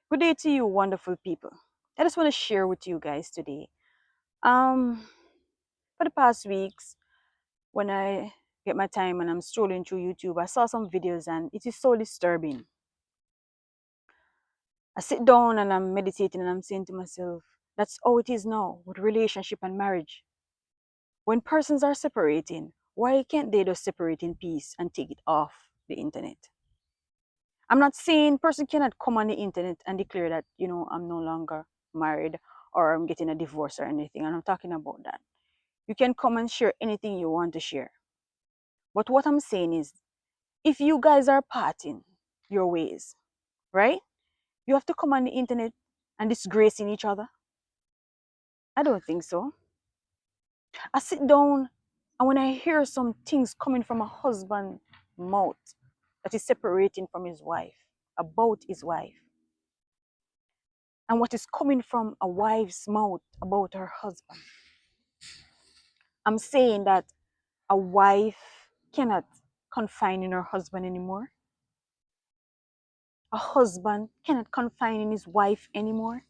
Good day to you, wonderful people. I just want to share with you guys today. Um, for the past weeks, when I get my time and I'm strolling through YouTube, I saw some videos and it is so disturbing. I sit down and I'm meditating and I'm saying to myself, that's how it is now with relationship and marriage. When persons are separating, why can't they just separate in peace and take it off the internet? I'm not saying person cannot come on the internet and declare that, I'm no longer married or I'm getting a divorce or anything. I'm not talking about that. You can come and share anything you want to share. But what I'm saying is, if you guys are parting your ways, right? You have to come on the internet and disgracing each other. I don't think so. I sit down and when I hear some things coming from a husband mouth that is separating from his wife, about his wife, and what is coming from a wife's mouth about her husband. I'm saying that a wife cannot confine in her husband anymore. A husband cannot confine in his wife anymore.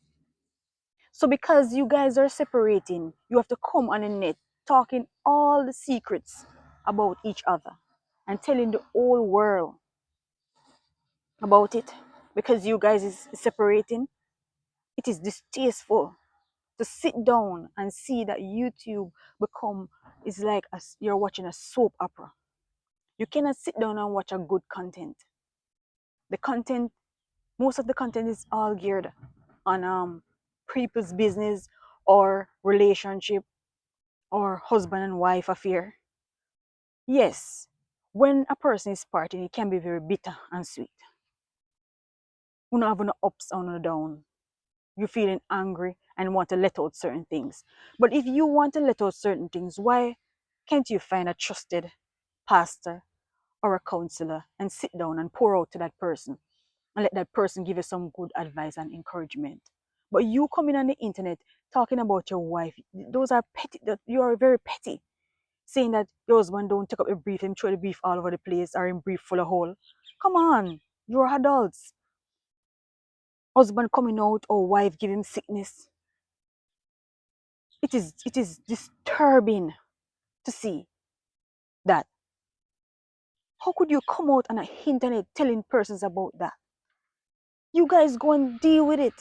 So because you guys are separating, you have to come on the net talking all the secrets about each other and telling the whole world about it because you guys is separating. It is distasteful to sit down and see that YouTube become is like you're watching a soap opera. You cannot sit down and watch a good content. The content, most of the content is all geared on people's business or relationship or husband and wife affair. Yes, when a person is parting, it can be very bitter and sweet. You don't have no ups or no down. You're feeling angry and want to let out certain things. But if you want to let out certain things, why can't you find a trusted pastor or a counselor and sit down and pour out to that person and let that person give you some good advice and encouragement? But you coming on the internet talking about your wife, those are petty, that you are very petty. Saying that your husband don't take up your brief and throw the brief all over the place or in brief full of hole. Come on, you're adults. Husband coming out or wife giving sickness. It is disturbing to see that. How could you come out on the internet telling persons about that? You guys go and deal with it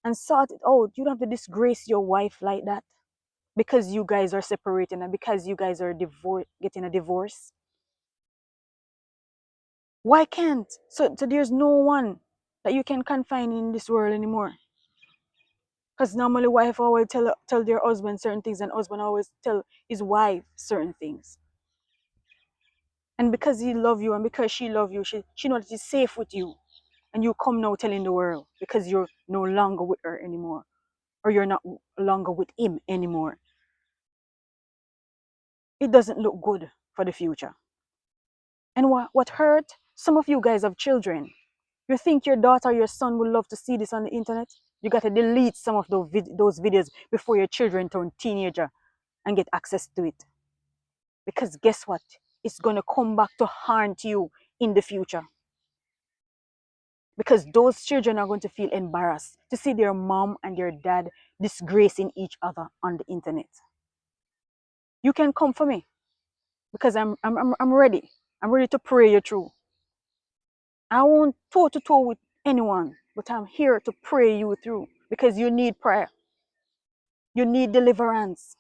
and sort it out. You don't have to disgrace your wife like that because you guys are separating and because you guys are getting a divorce. Why can't? So there's no one that you can confine in this world anymore. Because normally wife always tell their husband certain things and husband always tell his wife certain things. And because he love you and because she love you, she knows she's safe with you. And you come now telling the world because you're no longer with her anymore. Or you're not longer with him anymore. It doesn't look good for the future. And what hurt? Some of you guys have children. You think your daughter or your son would love to see this on the internet? You got to delete some of those videos before your children turn teenager and get access to it. Because guess what? It's going to come back to haunt you in the future. Because those children are going to feel embarrassed to see their mom and their dad disgracing each other on the internet. You can come for me because I'm ready. I'm ready to pray you through. I won't toe to toe with anyone, but I'm here to pray you through because you need prayer. You need deliverance.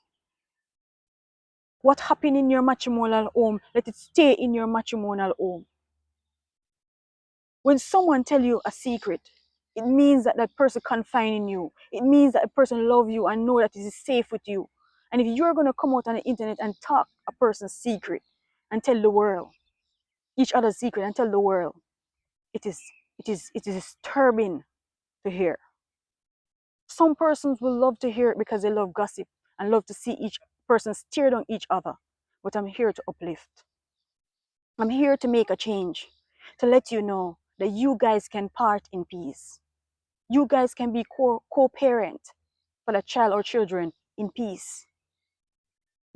What happened in your matrimonial home, let it stay in your matrimonial home. When someone tell you a secret, it means that that person confining you. It means that a person love you and know that it is safe with you. And if you're going to come out on the internet and talk a person's secret and tell the world, each other's secret and tell the world, it is it is disturbing to hear. Some persons will love to hear it because they love gossip and love to see each person steer on each other. But I'm here to uplift. I'm here to make a change, to let you know that you guys can part in peace. You guys can be co-parent for the child or children in peace.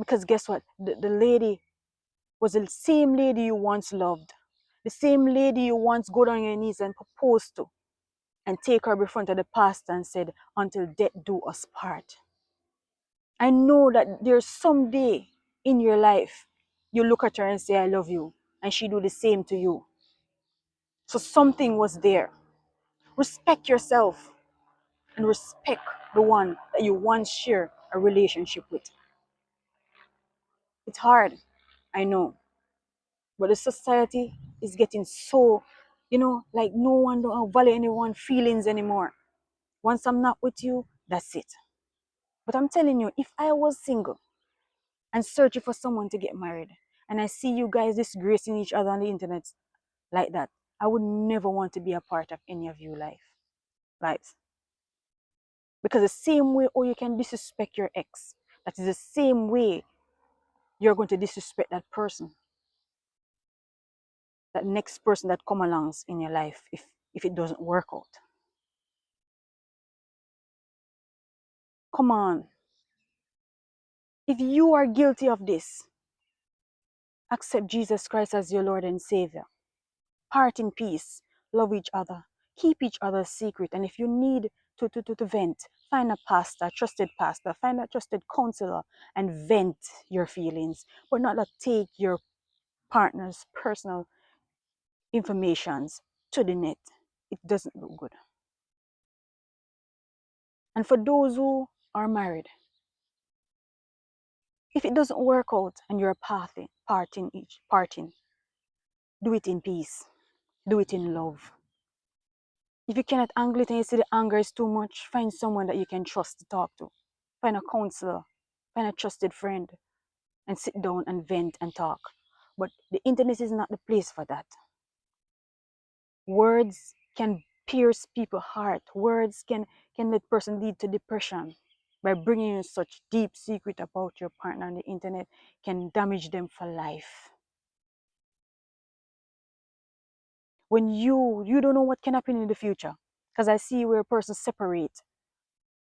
Because guess what? The lady was the same lady you once loved, the same lady you once go on your knees and propose to. and take her before the pastor and said, until death do us part. I know that there's some day in your life you look at her and say, I love you, and she do the same to you. So something was there. Respect yourself and respect the one that you once share a relationship with. It's hard, I know, but the society is getting so, like no one don't value anyone's feelings anymore. Once I'm not with you, that's it. But I'm telling you, if I was single and searching for someone to get married, and I see you guys disgracing each other on the internet like that, I would never want to be a part of any of your lives. Because the same way, or you can disrespect your ex, that is the same way you're going to disrespect that person, that next person that come along in your life, if it doesn't work out. Come on. If you are guilty of this, accept Jesus Christ as your Lord and Savior. Part in peace. Love each other. Keep each other's secret. And if you need to vent, find a pastor, a trusted pastor, find a trusted counselor and vent your feelings. But not to take your partner's personal informations to the net. It doesn't look good. And for those who are married, if it doesn't work out and you're parting, do it in peace. Do it in love. If you cannot angle it and you see the anger is too much, find someone that you can trust to talk to. Find a counselor, find a trusted friend, and sit down and vent and talk. But the internet is not the place for that. Words can pierce people's heart. Words can let person lead to depression. By bringing in such deep secret about your partner on the internet can damage them for life. When you don't know what can happen in the future, because I see where a person separate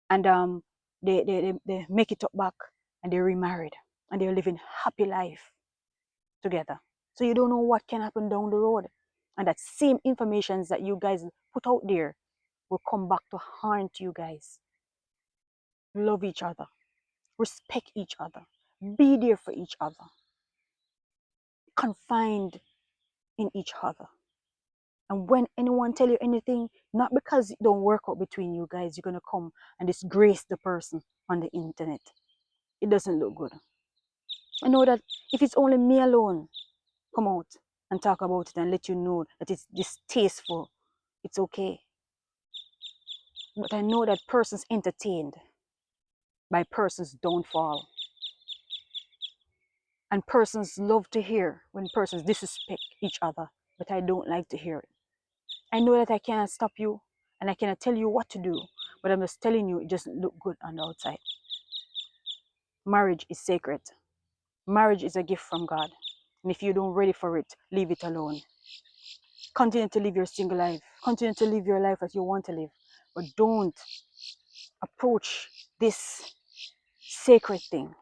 and they make it up back and they're remarried and they're living happy life together. So you don't know what can happen down the road, and that same information that you guys put out there will come back to haunt you guys. Love each other, respect each other, be there for each other, confined in each other. And when anyone tell you anything, not because it don't work out between you guys, you're gonna come and disgrace the person on the internet. It doesn't look good. I know that if it's only me alone, come out and talk about it and let you know that it's distasteful, it's okay. But I know that persons entertained by persons' downfall. And persons love to hear when persons disrespect each other, but I don't like to hear it. I know that I cannot stop you and I cannot tell you what to do, but I'm just telling you it doesn't look good on the outside. Marriage is sacred. Marriage is a gift from God. And if you don't ready for it, leave it alone. Continue to live your single life. Continue to live your life as you want to live. But don't approach this sacred thing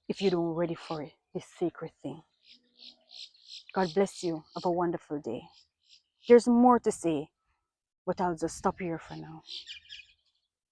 if you don't ready for it, this sacred thing. God bless you. Have a wonderful day. There's more to say, but I'll just stop here for now.